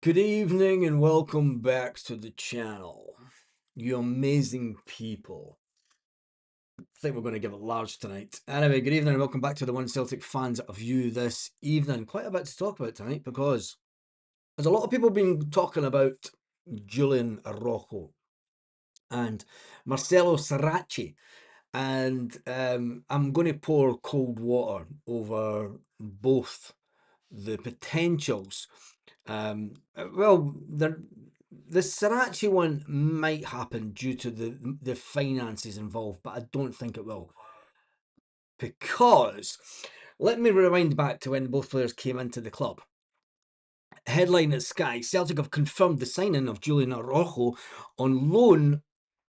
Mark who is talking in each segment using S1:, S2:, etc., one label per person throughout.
S1: Good evening and welcome back to the channel, you amazing people. I think we're going to give it large tonight. Anyway, good evening and welcome back to the One Celtic Fans View this evening. Quite a bit to talk about tonight because there's a lot of people been talking about Julian Rocco and Marcelo Saracchi, and I'm going to pour cold water over both the potentials. Well, the Sriracha one might happen due to the finances involved, but I don't think it will. Because let me rewind back to when both players came into the club. Headline at Sky: Celtic have confirmed the signing of Julian Araujo on loan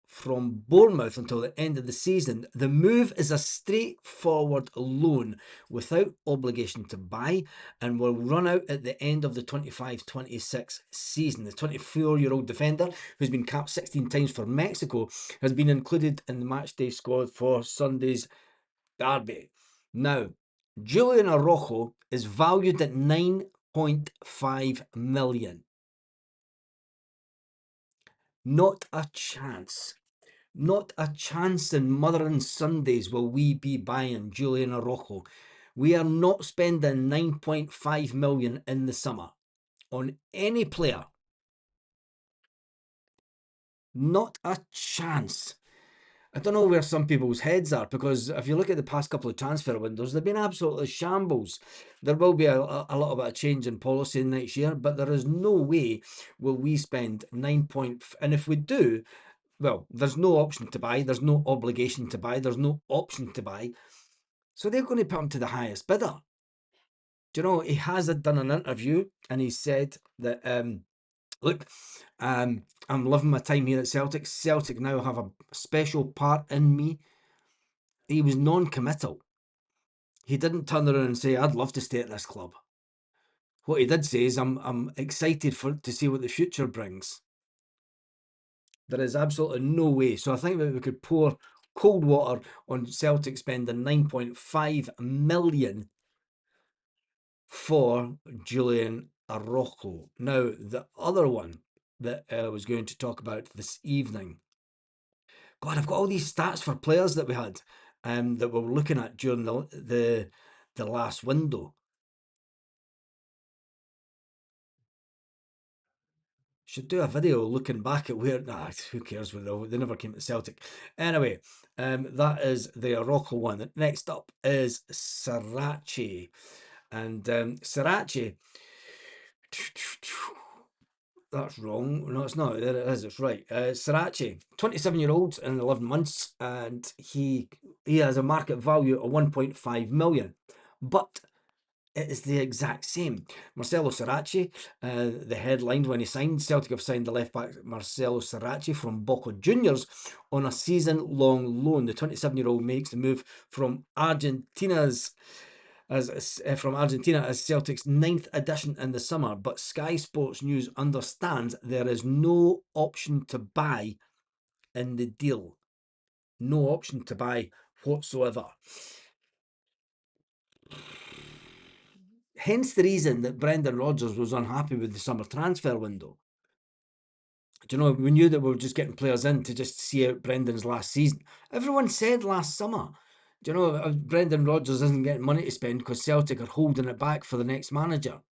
S1: from Bournemouth until the end of the season. The move is a straightforward loan without obligation to buy and will run out at the end of the 25-26 season. The 24-year-old defender, who's been capped 16 times for Mexico, has been included in the matchday squad for Sunday's derby. Now, Julian Araujo is valued at 9.5 million. Not a chance. Not a chance in Mother and Sundays will we be buying Julian Araujo. We are not spending 9.5 million in the summer on any player. Not a chance. I don't know where some people's heads are, because if you look at the past couple of transfer windows, they've been absolutely shambles. There will be a lot of a change in policy next year, but there is no way will we spend 9 point... And if we do, well, there's no option to buy, there's no obligation to buy, there's no option to buy. So they're going to put him to the highest bidder. Do you know, he has done an interview and he said that, look, I'm loving my time here at Celtic. Celtic now have a special part in me. He was non-committal. He didn't turn around and say, I'd love to stay at this club. What he did say is, I'm excited to see what the future brings. There is absolutely no way. So I think that we could pour cold water on Celtic spending 9.5 million for Julian Araujo. Now, the other one that I was going to talk about this evening. God, I've got all these stats for players that we had that we were looking at during the last window. Should do a video looking back at where... who cares? They never came to Celtic. Anyway, that is the Araujo one. Next up is Saracchi. And Saracchi... That's wrong. No, it's not. There it is. It's right. Saracchi, 27-year-old and 11 months, and he has a market value of 1.5 million. But it is the exact same. Marcelo Saracchi, the headline when he signed, Celtic have signed the left-back Marcelo Saracchi from Boca Juniors on a season-long loan. The 27-year-old makes the move from Argentina as Celtic's 9th edition in the summer, but Sky Sports News understands there is no option to buy in the deal. No option to buy whatsoever. Hence the reason that Brendan Rodgers was unhappy with the summer transfer window. Do you know, we knew that we were just getting players in to just see out Brendan's last season. Everyone said last summer, do you know, Brendan Rodgers isn't getting money to spend because Celtic are holding it back for the next manager.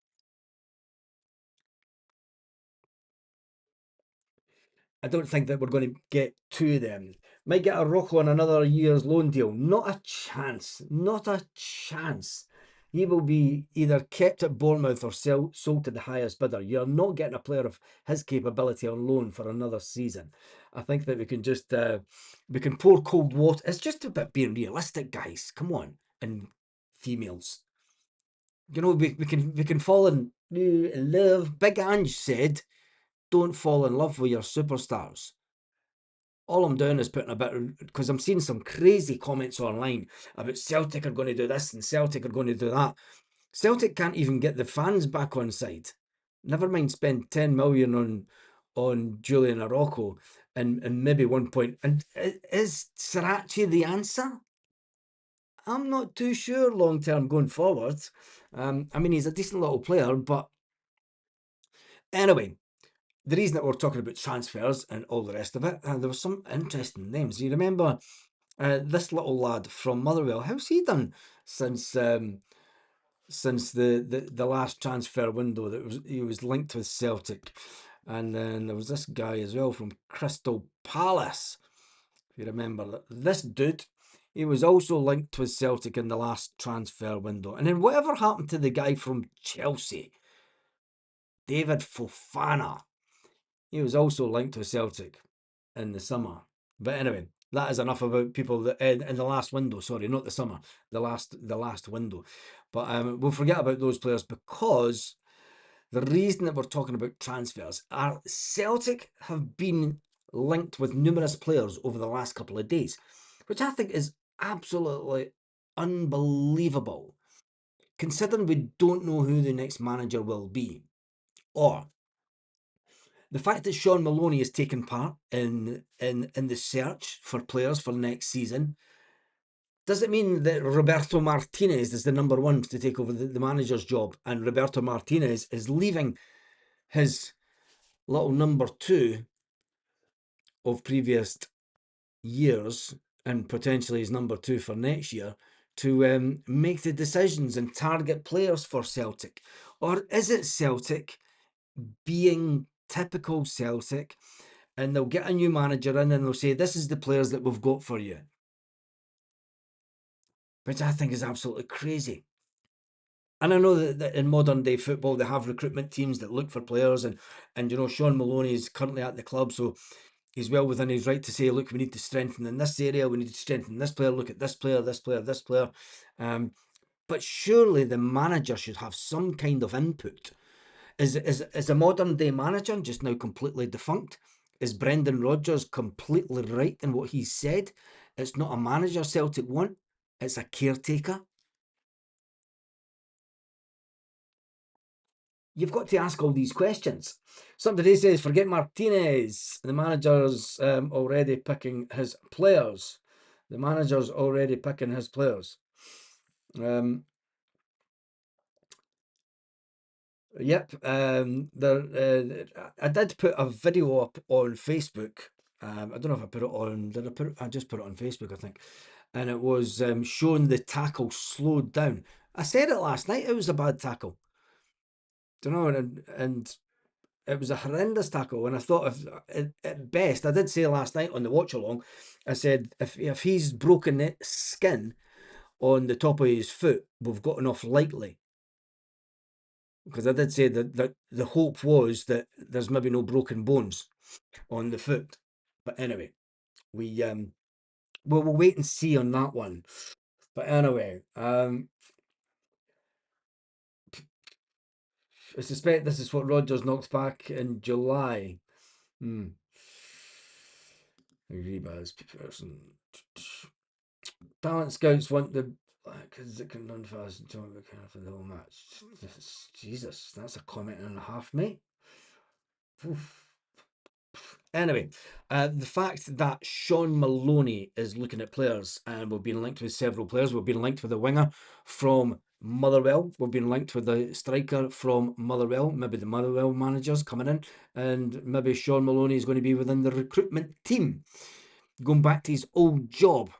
S1: I don't think that we're going to get to them. Might get a Rocco on another year's loan deal. Not a chance. Not a chance. He will be either kept at Bournemouth or sold to the highest bidder. You're not getting a player of his capability on loan for another season. I think that we can just we can pour cold water. It's just about being realistic, guys. Come on, and females. You know, we can fall in love. Big Ange said, don't fall in love with your superstars. All I'm doing is putting a bit, because I'm seeing some crazy comments online about Celtic are going to do this and Celtic are going to do that. Celtic can't even get the fans back on side. Never mind spend 10 million on Julian Araujo and maybe 1 point. And is Saracchi the answer? I'm not too sure long term going forward. I mean, he's a decent little player, but Anyway, the reason that we're talking about transfers and all the rest of it, there were some interesting names. You remember this little lad from Motherwell? How's he done since the last transfer window? He was linked with Celtic, and then there was this guy as well from Crystal Palace. If you remember this dude, he was also linked with Celtic in the last transfer window. And then whatever happened to the guy from Chelsea, David Fofana? He was also linked with Celtic in the summer. But anyway, that is enough about people that in the last window. Sorry, not the summer, the last window. But we'll forget about those players because the reason that we're talking about transfers are Celtic have been linked with numerous players over the last couple of days, which I think is absolutely unbelievable, considering we don't know who the next manager will be. Or the fact that Shaun Maloney has taken part in the search for players for next season, does it mean that Roberto Martinez is the number one to take over the manager's job, and Roberto Martinez is leaving his little number two of previous years and potentially his number two for next year to make the decisions and target players for Celtic? Or is it Celtic being typical Celtic, and they'll get a new manager in and they'll say, this is the players that we've got for you? Which I think is absolutely crazy. And I know that in modern day football, they have recruitment teams that look for players, and Shaun Maloney is currently at the club, so he's well within his right to say, look, we need to strengthen in this area, we need to strengthen this player, look at this player, this player, this player. But surely the manager should have some kind of input. Is a modern day manager just now completely defunct? Is Brendan Rodgers completely right in what he said? It's not a manager Celtic want, it's a caretaker. You've got to ask all these questions. Somebody says, forget Martinez. The manager's already picking his players. The manager's already picking his players. Yep. I did put a video up on Facebook. I don't know if I put it on. Did I put it? I just put it on Facebook, I think. And it was showing the tackle slowed down. I said it last night. It was a bad tackle. Do you know? And it was a horrendous tackle. And I thought, at best, I did say last night on the watch along, I said if he's broken the skin on the top of his foot, we've gotten off lightly. Because I did say that the hope was that there's maybe no broken bones on the foot. But anyway, we'll wait and see on that one. But anyway, I suspect this is what Rodgers knocked back in July. Rebaz person. Talent scouts want the because it can run fast and jump for the whole match. Jesus, that's a comment and a half, mate. Oof. Anyway, the fact that Shaun Maloney is looking at players, and we've been linked with several players. We've been linked with a winger from Motherwell. We've been linked with a striker from Motherwell. Maybe the Motherwell manager's coming in, and maybe Shaun Maloney is going to be within the recruitment team, going back to his old job.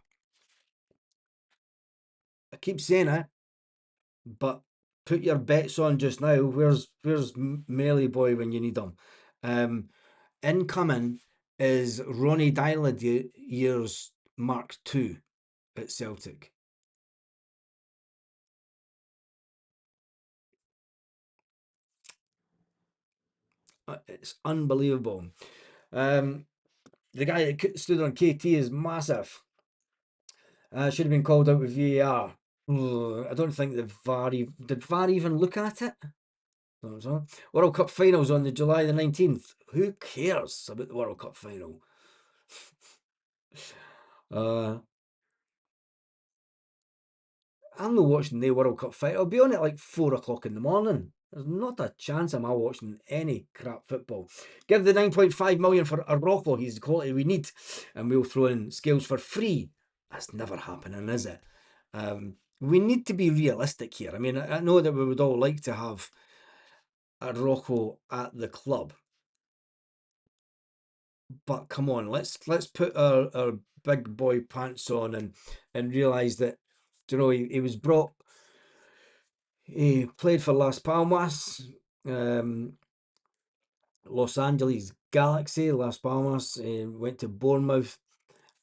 S1: I keep saying it, but put your bets on just now. Where's Melly Boy when you need him? Incoming is Ronnie Dylan years Mark II at Celtic. It's unbelievable. The guy that stood on KT is massive. Should have been called out with VAR. I don't think the VAR did VAR even look at it. World Cup finals on the July the 19th. Who cares about the World Cup final? I'm not watching the World Cup fight. I'll be on at like 4 o'clock in the morning. There's not a chance I'm watching any crap football. Give the 9.5 million for Arrojo. He's the quality we need. And we'll throw in Scales for free. That's never happening, is it? We need to be realistic here. I mean, I know that we would all like to have a Rocco at the club. But come on, let's put our big boy pants on and realise that, he was brought. He played for Las Palmas, um, Los Angeles Galaxy, Las Palmas, went to Bournemouth,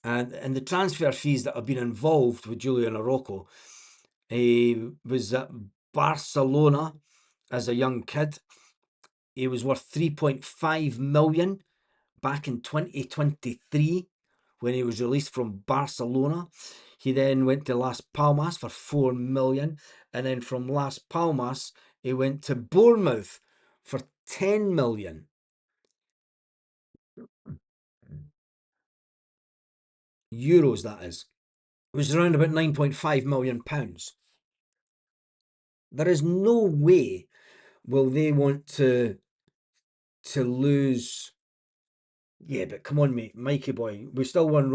S1: and the transfer fees that have been involved with Julian Araujo. He was at Barcelona as a young kid. He was worth 3.5 million back in 2023 when he was released from Barcelona. He then went to Las Palmas for 4 million, and then from Las Palmas he went to Bournemouth for 10 million euros. That is, it was around about 9.5 million pounds. There is no way will they want to lose. Yeah, but come on, mate, Mikey boy. We still won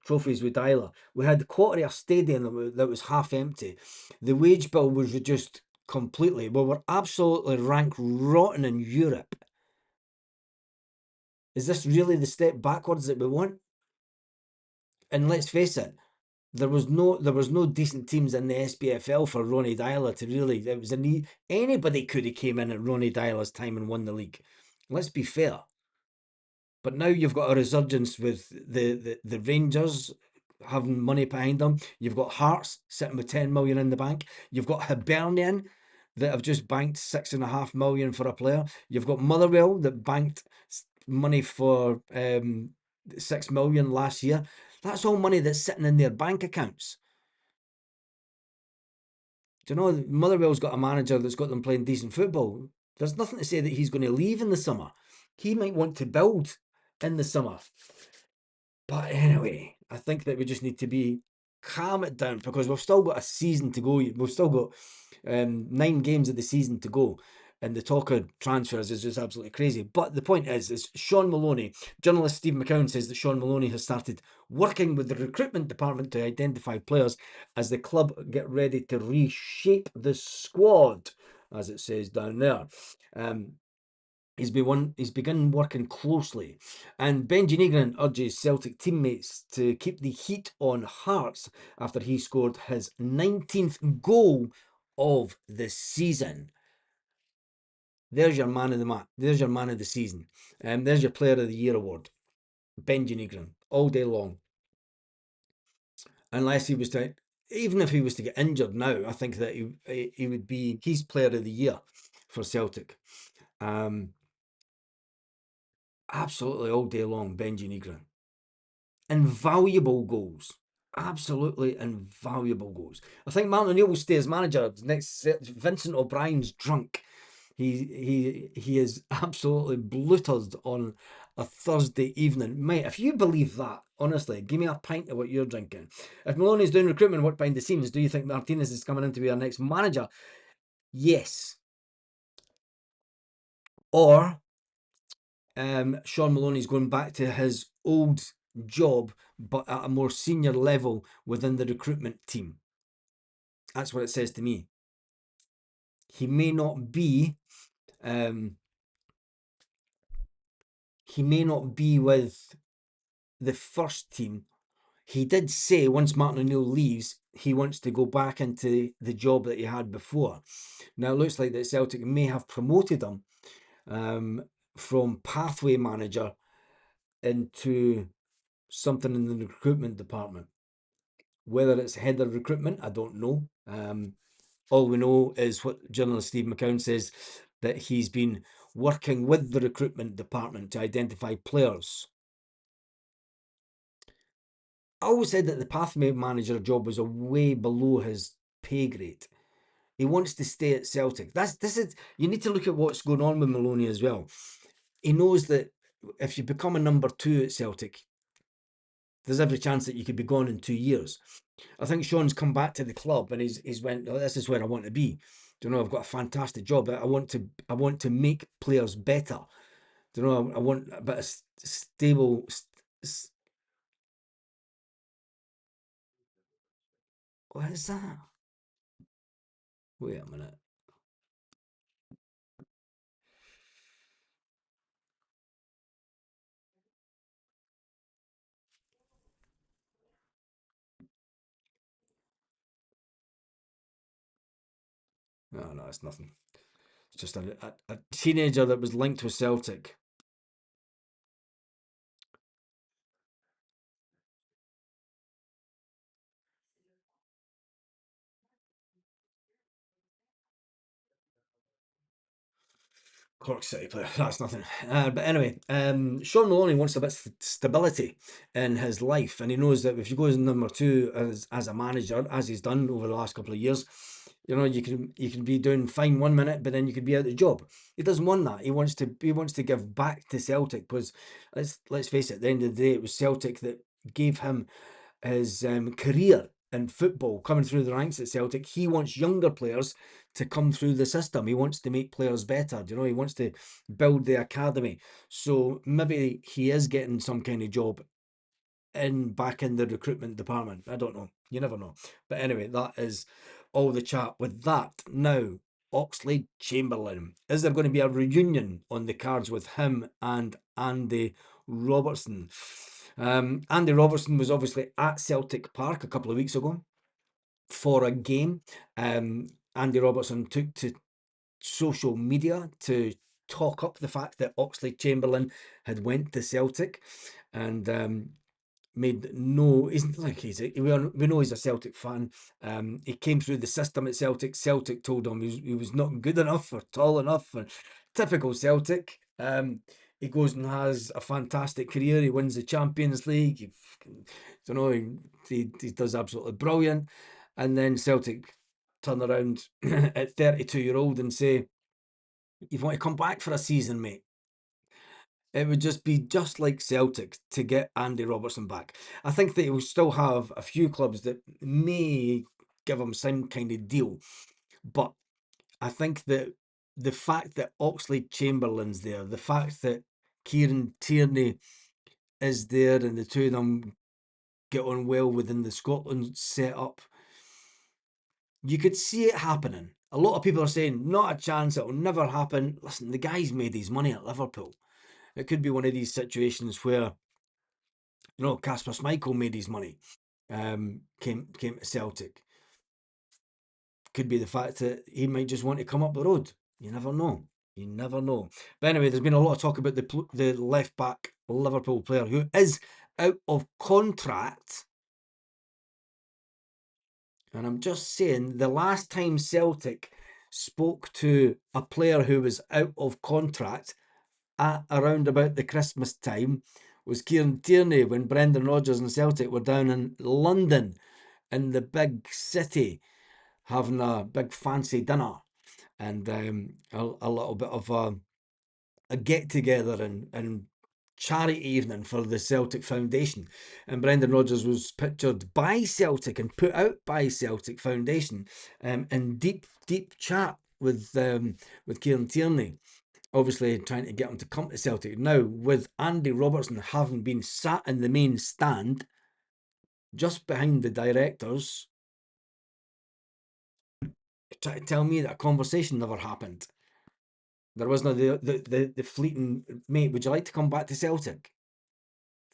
S1: trophies with Dyla. We had quarter of a stadium that was half empty. The wage bill was reduced completely. We were absolutely ranked rotten in Europe. Is this really the step backwards that we want? And let's face it, there was no decent teams in the SPFL for Ronnie Dyla to really. It was a need. Anybody could have came in at Ronnie Dyla's time and won the league. Let's be fair. But now you've got a resurgence with the Rangers having money behind them. You've got Hearts sitting with 10 million in the bank. You've got Hibernian that have just banked 6.5 million for a player. You've got Motherwell that banked money for 6 million last year. That's all money that's sitting in their bank accounts. Do you know Motherwell's got a manager that's got them playing decent football? There's nothing to say that he's going to leave in the summer. He might want to build in the summer. But anyway, I think that we just need to calm it down because we've still got a season to go. We've still got 9 games of the season to go. And the talk of transfers is just absolutely crazy. But the point is Shaun Maloney, journalist Steve McCowan says that Shaun Maloney has started working with the recruitment department to identify players as the club get ready to reshape the squad, as it says down there. He's begun working closely, and Benji Negrin urges Celtic teammates to keep the heat on Hearts after he scored his 19th goal of the season. There's your man of the match. There's your man of the season. There's your Player of the Year award, Benji Negrin, all day long. Unless he was to, even if he was to get injured now, I think that he would be. He's Player of the Year for Celtic. Absolutely all day long, Benji Negrin. Invaluable goals. Absolutely invaluable goals. I think Martin O'Neill will stay as manager next. Vincent O'Brien's drunk. He is absolutely bluttered on a Thursday evening. Mate, if you believe that, honestly, give me a pint of what you're drinking. If Maloney's doing recruitment work behind the scenes, do you think Martinez is coming in to be our next manager? Yes. Or Shaun Maloney's going back to his old job, but at a more senior level within the recruitment team. That's what it says to me. He may not be. He may not be with the first team. He did say once Martin O'Neill leaves, he wants to go back into the job that he had before. Now it looks like that Celtic may have promoted him from pathway manager into something in the recruitment department. Whether it's head of recruitment, I don't know. All we know is what journalist Steve McCown says, that he's been working with the recruitment department to identify players. I always said that the pathway manager job was a way below his pay grade. He wants to stay at Celtic. You need to look at what's going on with Maloney as well. He knows that if you become a number 2 at Celtic, there's every chance that you could be gone in 2 years. I think Sean's come back to the club and he's went, oh, this is where I want to be. Do you know, I've got a fantastic job. I want to make players better. Do you know, I want a bit of stable. What is that? Wait a minute. No, no, it's nothing. It's just a teenager that was linked with Celtic. Cork City player. That's nothing. But anyway, Sean Maloney wants a bit of stability in his life, and he knows that if he goes number two as a manager, as he's done over the last couple of years, you know, you can be doing fine 1 minute, but then you could be out of job. He doesn't want that. He wants to give back to Celtic because let's face it. At the end of the day, it was Celtic that gave him his career in football coming through the ranks at Celtic. He wants younger players to come through the system. He wants to make players better. You know, he wants to build the academy. So maybe he is getting some kind of job back in the recruitment department. I don't know. You never know. But anyway, that is all the chat. With that, now Oxlade Chamberlain. Is there going to be a reunion on the cards with him and Andy Robertson? Andy Robertson was obviously at Celtic Park a couple of weeks ago for a game. Andy Robertson took to social media to talk up the fact that Oxlade Chamberlain had went to Celtic, and made no. He's like we know he's a Celtic fan. He came through the system at Celtic. Celtic told him he was not good enough or tall enough. And typical Celtic. He goes and has a fantastic career. He wins the Champions League. Don't know. He does absolutely brilliant. And then Celtic turn around at 32-year-old and say, "You want to come back for a season, mate?" It would just be just like Celtic to get Andy Robertson back. I think that he will still have a few clubs that may give him some kind of deal, but I think that the fact that Oxlade Chamberlain's there, the fact that Kieran Tierney is there, and the two of them get on well within the Scotland setup, you could see it happening. A lot of people are saying, not a chance, it'll never happen. Listen, the guy's made his money at Liverpool. It could be one of these situations where, you know, Casper Schmeichel made his money, came to Celtic. Could be the fact that he might just want to come up the road. You never know. You never know. But anyway, there's been a lot of talk about the left back Liverpool player who is out of contract. And I'm just saying, the last time Celtic spoke to a player who was out of contract at around about the Christmas time was Kieran Tierney, when Brendan Rodgers and Celtic were down in London in the big city having a big fancy dinner, and a little bit of a get together and charity evening for the Celtic Foundation. And Brendan Rodgers was pictured by Celtic and put out by Celtic Foundation in deep chat with Kieran Tierney, obviously trying to get him to come to Celtic. Now, with Andy Robertson having been sat in the main stand just behind the directors, try to tell me that a conversation never happened. There wasn't the fleeting, "Mate, would you like to come back to Celtic?"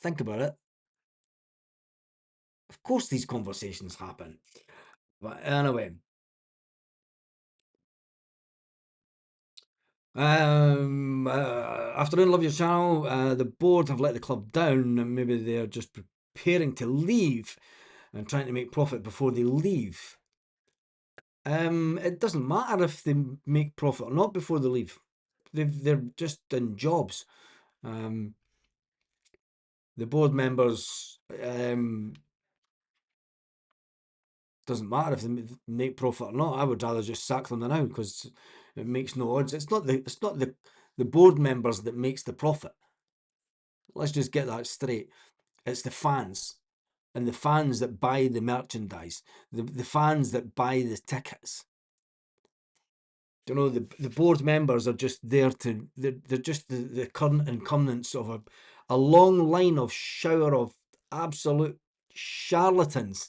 S1: Think about it. Of course these conversations happen. But anyway, afternoon, love your channel. The board have let the club down, and maybe they're just preparing to leave and trying to make profit before they leave. It doesn't matter if they make profit or not before they leave. They're just in jobs. The board members, doesn't matter if they make profit or not. I would rather just sack them now because it makes no odds. It's not the board members that makes the profit. Let's just get that straight. It's the fans, and the fans that buy the merchandise, the fans that buy the tickets. You know, the board members are just there to, they're just the current incumbents of a long line of shower of absolute charlatans.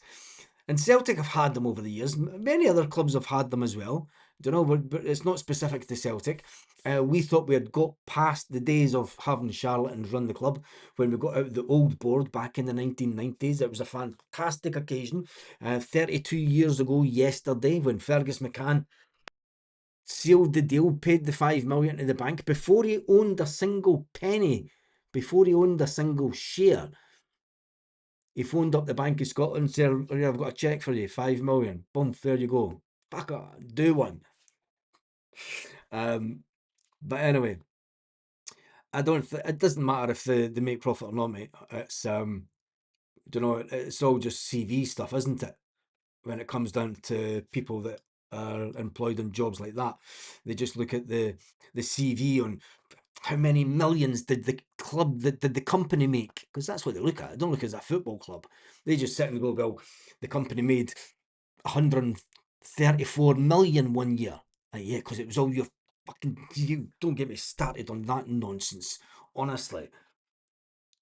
S1: And Celtic have had them over the years. Many other clubs have had them as well. You know, but it's not specific to Celtic. We thought we had got past the days of having charlatans run the club when we got out of the old board back in the 1990s. It was a fantastic occasion. 32 years ago yesterday, when Fergus McCann sealed the deal, paid the 5 million to the bank before he owned a single penny, before he owned a single share. He phoned up the Bank of Scotland and said, "Oh, I've got a cheque for you, 5 million. Boom, there you go. Fuck it, do one." But anyway, I don't. It doesn't matter if they make profit or not, mate. It's it's all just CV stuff, isn't it? When it comes down to people that are employed in jobs like that, they just look at the CV on how many millions did the club, did the company make? Because that's what they look at. They don't look at it as a football club. They just sit and go, well, the company made 134 million 1 year. Like, yeah, because it was all your fucking. You don't get me started on that nonsense. Honestly.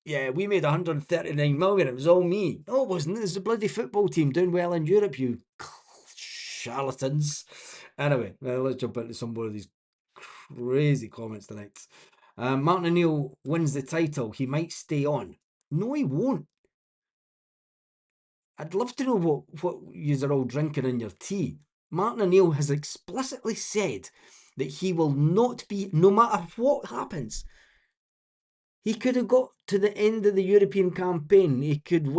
S1: Yeah, we made 139 million. It was all me. No, it wasn't. It was the bloody football team doing well in Europe, you charlatans. Anyway, let's jump into some more of these crazy comments tonight. Martin O'Neill wins the title. He might stay on. No, he won't. I'd love to know what you are all drinking in your tea. Martin O'Neill has explicitly said that he will not be, no matter what happens. He could have got to the end of the European campaign. He could have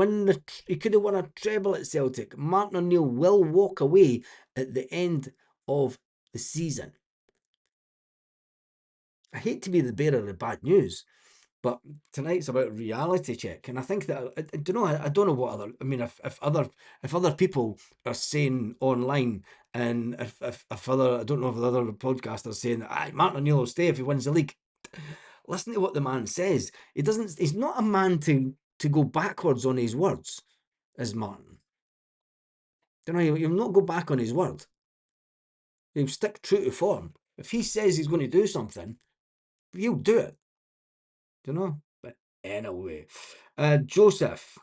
S1: won a treble at Celtic. Martin O'Neill will walk away at the end of the season. I hate to be the bearer of bad news, but tonight's about reality check, and I think that I don't know. I don't know what other. I mean, if other people are saying online, and if other, I don't know if the other podcasters are saying that Martin O'Neill will stay if he wins the league. Listen to what the man says. He doesn't. He's not a man to go backwards on his words, as Martin. He'll not go back on his word. He'll stick true to form. If he says he's going to do something, he'll do it. But anyway, Joseph.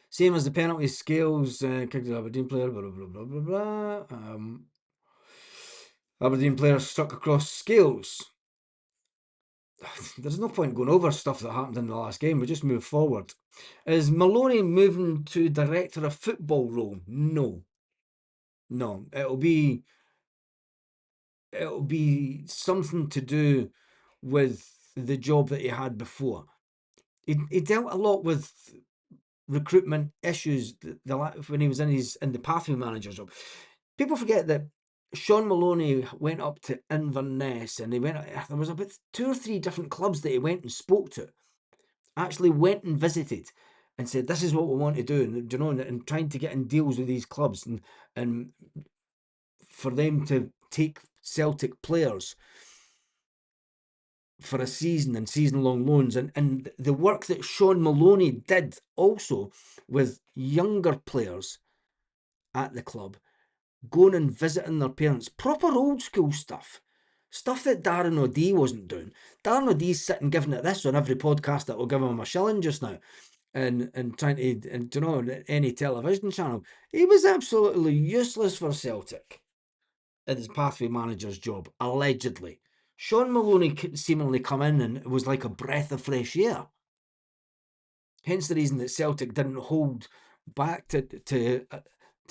S1: Same as the penalty scales, kicked the Aberdeen player, blah, blah, blah, blah, blah. Aberdeen player stuck across scales. There's no point going over stuff that happened in the last game. We just move forward. Is Maloney moving to director of football role? No. No. It'll be something to do with the job that he had before. He dealt a lot with recruitment issues when he was in the pathway manager job. People forget that Shaun Maloney went up to Inverness, and there was about 2 or 3 different clubs that he went and spoke to. Actually went and visited and said, this is what we want to do, and trying to get in deals with these clubs and for them to take Celtic players for a season and season-long loans, and the work that Shaun Maloney did also with younger players at the club, going and visiting their parents, proper old school stuff that Darren O'Dea wasn't doing. Darren O'Dea's sitting giving it this on every podcast that will give him a shilling just now, and trying to, any television channel. He was absolutely useless for Celtic at his pathway manager's job, allegedly. Shaun Maloney seemingly come in and it was like a breath of fresh air. Hence the reason that Celtic didn't hold back to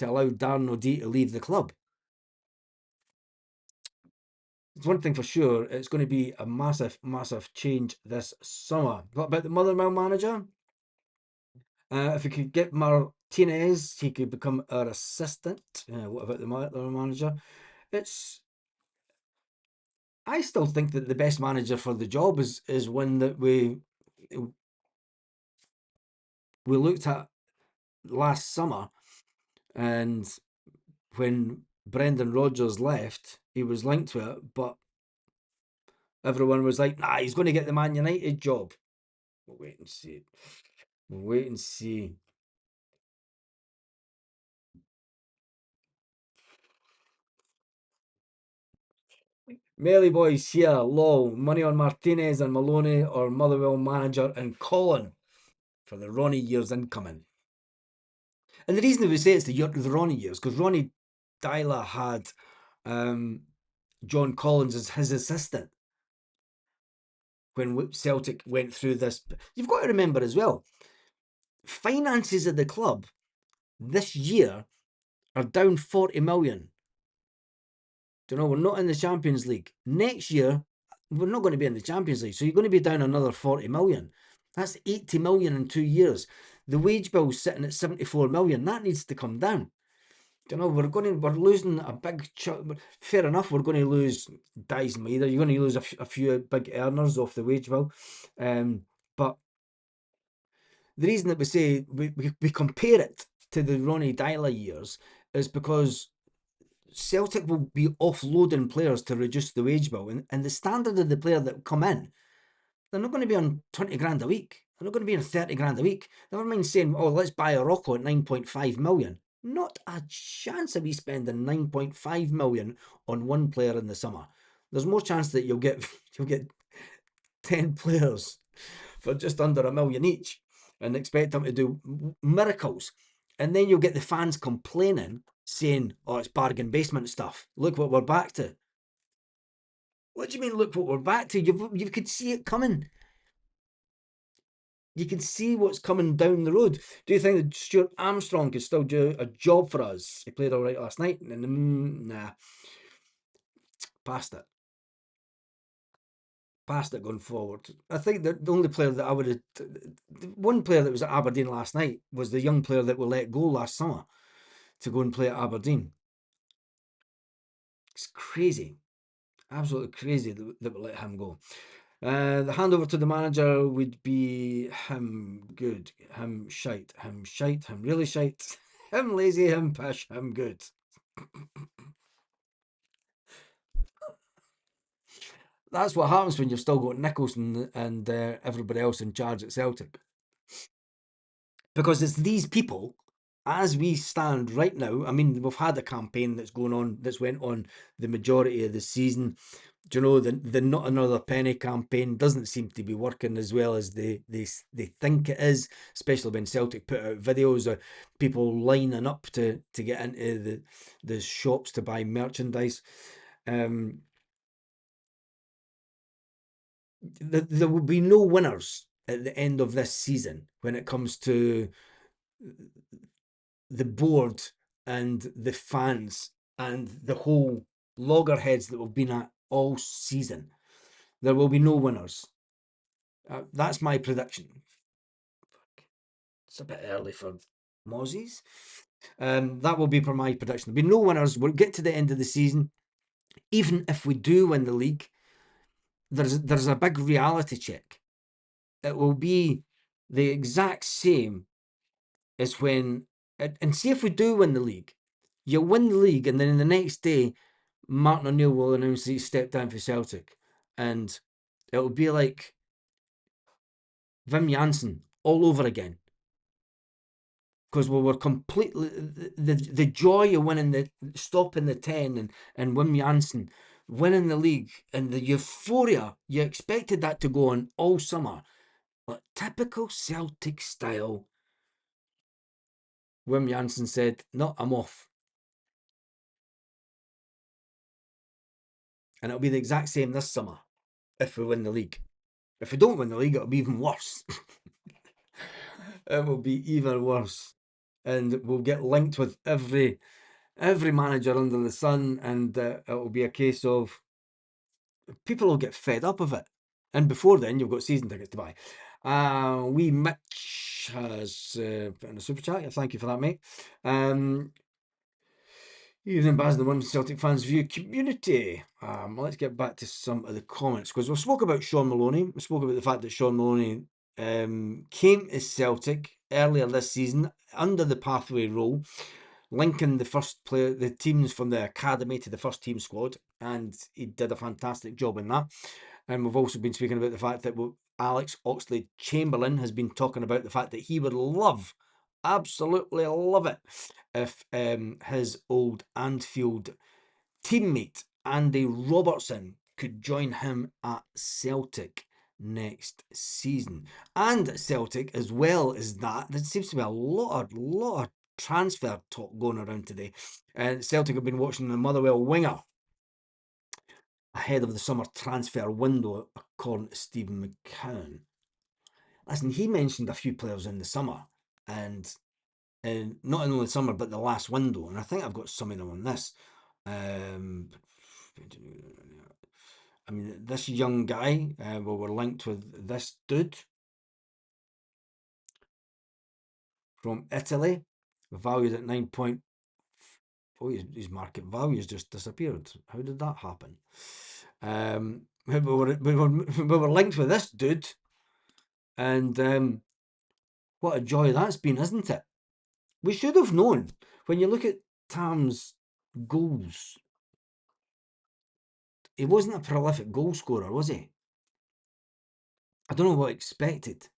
S1: allow Darren O'Dea to leave the club. It's one thing for sure, it's going to be a massive, massive change this summer. What about the Motherwell manager? If we could get Martinez, he could become our assistant. What about the Motherwell manager? I still think that the best manager for the job is one that we looked at last summer, and when Brendan Rodgers left, he was linked to it, but everyone was like, nah, he's going to get the Man United job. We'll wait and see. Melly boys here, lol. Money on Martinez and Maloney or Motherwell manager and Colin for the Ronnie years incoming. And the reason that we say it's the Ronnie years, because Ronnie Dyler had John Collins as his assistant when Celtic went through this. You've got to remember as well, finances of the club this year are down 40 million. Do you know, we're not in the Champions League. Next year, we're not going to be in the Champions League. So you're going to be down another 40 million. That's 80 million in 2 years. The wage bill's sitting at 74 million. That needs to come down. Do you know, we're losing a big chunk. Fair enough, we're going to lose Dice and Maida. You're going to lose a few big earners off the wage bill. But the reason that we say we compare it to the Ronnie Dyler years is because Celtic will be offloading players to reduce the wage bill, and the standard of the player that come in, they're not going to be on 20 grand a week. They're not going to be on 30 grand a week. Never mind saying, oh, let's buy a Rocco at 9.5 million. Not a chance of we spending 9.5 million on one player in the summer. There's more chance that you'll get 10 players for just under a million each and expect them to do miracles. And then you'll get the fans complaining, saying, oh, it's bargain basement stuff. Look what we're back to. What do you mean, look what we're back to? You could see it coming. You can see what's coming down the road. Do you think that Stuart Armstrong could still do a job for us? He played all right last night. Nah, past it. Past it going forward. I think that the only player that I would have, one player that was at Aberdeen last night was the young player that we let go last summer to go and play at Aberdeen. It's crazy, absolutely crazy that we let him go. The handover to the manager would be him good, him shite, him really shite, him lazy, him pish, him good. That's what happens when you've still got Nicholson and everybody else in charge at Celtic. Because it's these people, as we stand right now, I mean, we've had a campaign that's went on the majority of the season. Do you know, the Not Another Penny campaign doesn't seem to be working as well as they think it is, especially when Celtic put out videos of people lining up to get into the shops to buy merchandise. There will be no winners at the end of this season when it comes to the board and the fans and the whole loggerheads that we've been at all season. There will be no winners. That's my prediction. It's a bit early for Mozzies. That will be for my prediction. There'll be no winners. We'll get to the end of the season. Even if we do win the league, there's a big reality check. It will be the exact same as when, and see if we do win the league. You win the league, and then the next day, Martin O'Neill will announce that he stepped down for Celtic, and it'll be like Wim Jansen all over again. Because we were completely the joy of winning stopping the 10 and Wim Jansen winning the league and the euphoria, you expected that to go on all summer. But typical Celtic style, Wim Jansen said, no, I'm off. And it'll be the exact same this summer if we win the league. If we don't win the league, it'll be even worse. It will be even worse. And we'll get linked with every manager under the sun, and it'll be a case of people will get fed up of it. And before then, you've got season tickets to buy. Mitch has put in a super chat. Thank you for that, mate. Evening, Baz, the One Celtic Fans View community. Let's get back to some of the comments, because we spoke about Shaun Maloney. We spoke about the fact that Shaun Maloney came to Celtic earlier this season under the pathway rule, linking the teams from the academy to the first team squad, and he did a fantastic job in that. And we've also been speaking about the fact that Alex Oxlade-Chamberlain has been talking about the fact that he would absolutely love it if his old Anfield teammate Andy Robertson could join him at Celtic next season. And Celtic, as well as that, there seems to be a lot of transfer talk going around today. Celtic have been watching the Motherwell winger ahead of the summer transfer window, according to Stephen McCown. Listen, he mentioned a few players in the summer, and not only the summer, but the last window. And I think I've got some of them on this. I mean, this young guy, well, we're linked with this dude from Italy, valued at 9 point. Oh, his market value has just disappeared. How did that happen? We were linked with this dude, and what a joy that's been, isn't it? We should have known. When you look at Tam's goals, he wasn't a prolific goal scorer, was he? I don't know what I expected.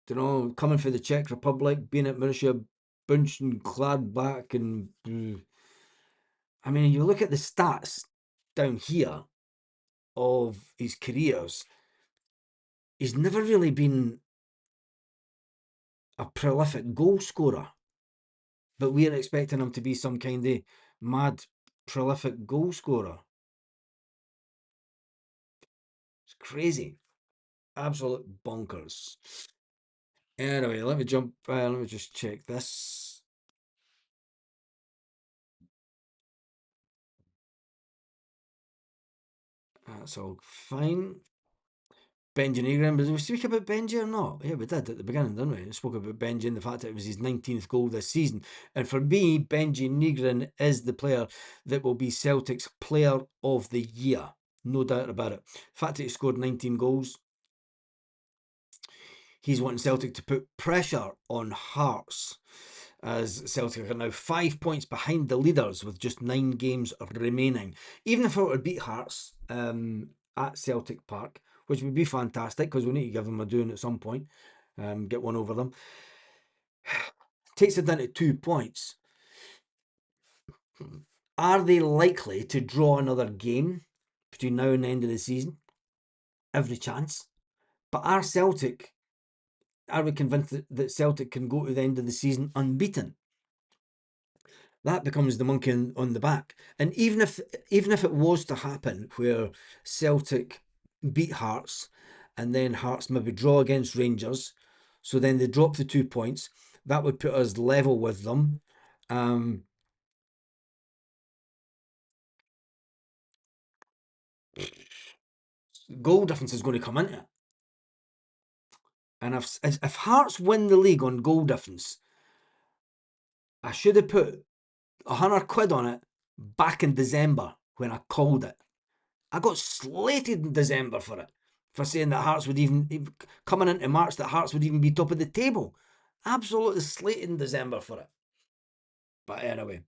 S1: Coming for the Czech Republic, being at Borussia Mönchengladbach, and I mean, you look at the stats down here of his careers, he's never really been a prolific goal scorer, but we're expecting him to be some kind of mad prolific goal scorer. It's crazy, absolute bonkers. Anyway, let me just check this. That's all fine. Benji Negrin, did we speak about Benji or not? Yeah, we did at the beginning, didn't we? We spoke about Benji and the fact that it was his 19th goal this season. And for me, Benji Negrin is the player that will be Celtic's player of the year. No doubt about it. The fact that he scored 19 goals, he's wanting Celtic to put pressure on Hearts, as Celtic are now 5 points behind the leaders with just 9 games remaining. Even if it would beat Hearts at Celtic Park, which would be fantastic because we need to give them a doing at some point, get one over them, takes it down to 2 points. Are they likely to draw another game between now and the end of the season? Every chance. But are we convinced that Celtic can go to the end of the season unbeaten? That becomes the monkey on the back. And even if it was to happen where Celtic beat Hearts and then Hearts maybe draw against Rangers, so then they drop the 2 points, that would put us level with them. Goal difference is going to come into it. And if Hearts win the league on goal difference, I should have put 100 quid on it back in December when I called it. I got slated in December for saying that Hearts would even, coming into March, that Hearts would even be top of the table. Absolutely slated in December for it. But anyway,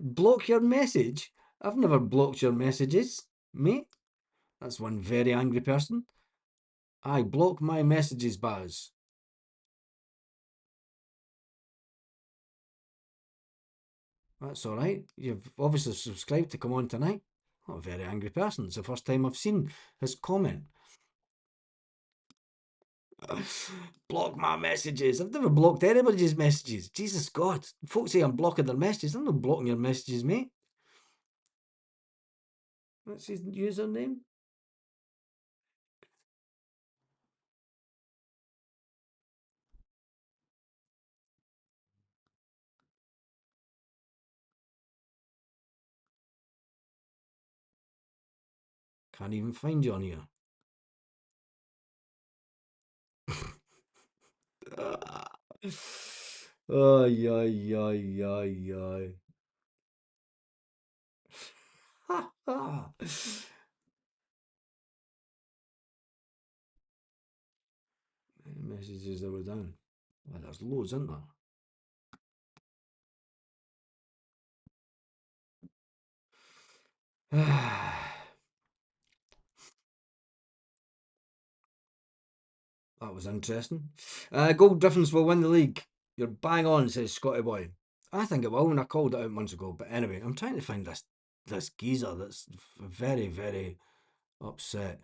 S1: block your message? I've never blocked your messages, mate. That's one very angry person. I block my messages, Baz. That's all right. You've obviously subscribed to come on tonight. Not a very angry person. It's the first time I've seen his comment. Block my messages. I've never blocked anybody's messages. Jesus God. Folks say I'm blocking their messages. I'm not blocking your messages, mate. That's his username. Can't even find you on here. Ay, ay, ay, ay, ay. Messages that were done. Well, there's loads, isn't there? That was interesting. Goal difference will win the league. You're bang on, says Scotty Boy. I think it will, and I called it out months ago. But anyway, I'm trying to find this geezer that's very, very upset.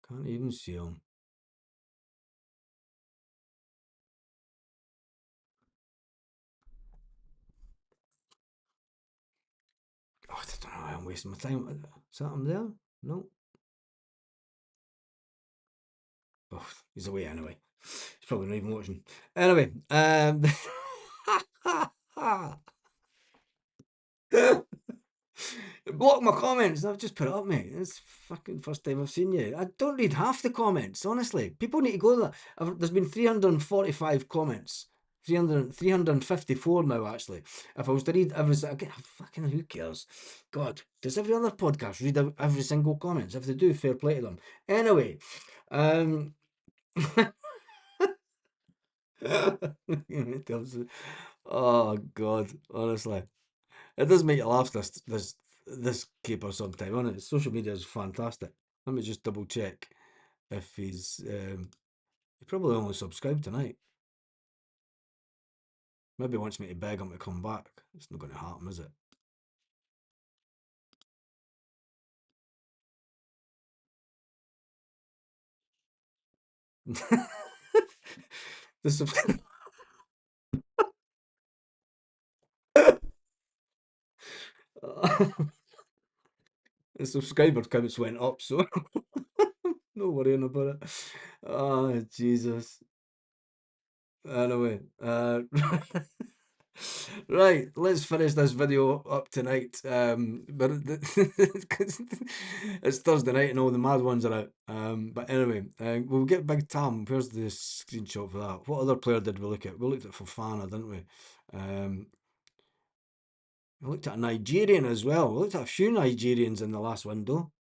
S1: Can't even see him. Oh, I don't know. I'm wasting my time. Is that him there? No. Oh, he's away anyway. He's probably not even watching. Anyway, block my comments. I've just put it up, mate. It's fucking first time I've seen you. I don't read half the comments, honestly. People need to go there. There's been 345 comments. 354 now, actually. If I was to read every fucking who cares? God, does every other podcast read every single comments? If they do, fair play to them. Anyway, oh God, honestly. It does make you laugh, this keeper sometimes, doesn't it? Social media is fantastic. Let me just double check if he probably only subscribed tonight. Maybe he wants me to beg him to come back. It's not going to happen, is it? the, sub- the subscriber counts went up, so no worrying about it. Oh, Jesus. Anyway, right, let's finish this video up tonight. But it's Thursday night and all the mad ones are out. But anyway, we'll get Big Tam. Where's the screenshot for that? What other player did we look at? We looked at Fofana, didn't we? We looked at a Nigerian as well. We looked at a few Nigerians in the last window.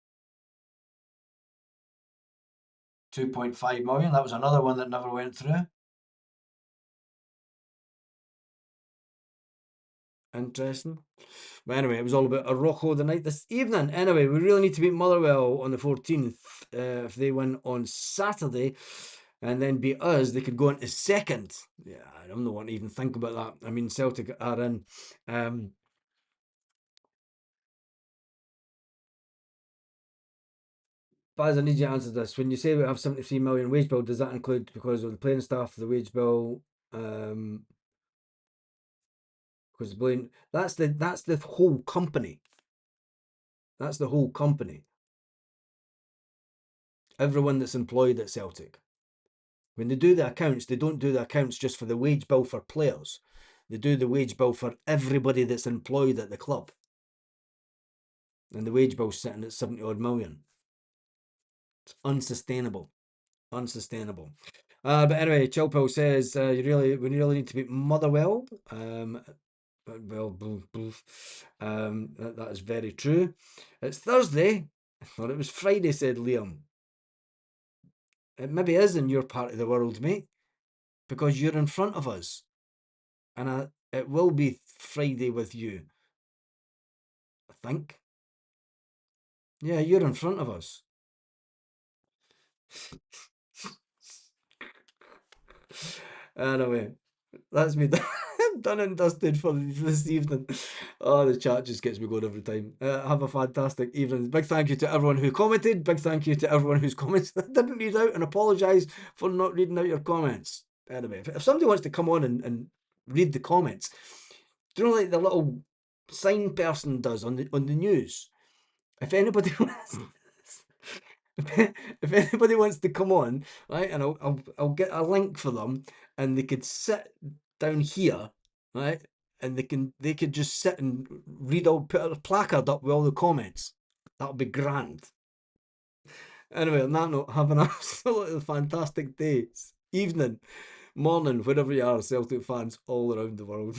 S1: 2.5 million. That was another one that never went through. Interesting. But anyway, it was all about Arrojo the night this evening. Anyway, we really need to beat Motherwell on the 14th. If they win on Saturday and then beat us, they could go into second. Yeah, I don't want to even think about that. I mean, Celtic are in. Baz, I need you to answer this. When you say we have 73 million wage bill, does that include because of the playing staff, the wage bill? Because that's the whole company. That's the whole company. Everyone that's employed at Celtic. When they do the accounts, they don't do the accounts just for the wage bill for players. They do the wage bill for everybody that's employed at the club. And the wage bill's sitting at 70 odd million. It's unsustainable. Unsustainable. But anyway, Chilpel says we really need to beat Motherwell. Well, that is very true. It's Thursday. I thought it was Friday, said Liam. It maybe is in your part of the world, mate, because you're in front of us. And it will be Friday with you, I think. Yeah, you're in front of us. Anyway, that's me done and dusted for this evening. Oh, the chat just gets me going every time. Have a fantastic evening. Big thank you to everyone who commented. Big thank you to everyone who's comments that didn't read out, and apologise for not reading out your comments. Anyway, if somebody wants to come on and read the comments, do you know like the little sign person does on the news? If anybody wants, if anybody wants to come on, right, and I'll get a link for them, and they could sit down here, right, and they could just sit and read put a placard up with all the comments. That would be grand. Anyway, on that note, have an absolutely fantastic day, evening, morning, wherever you are, Celtic fans all around the world.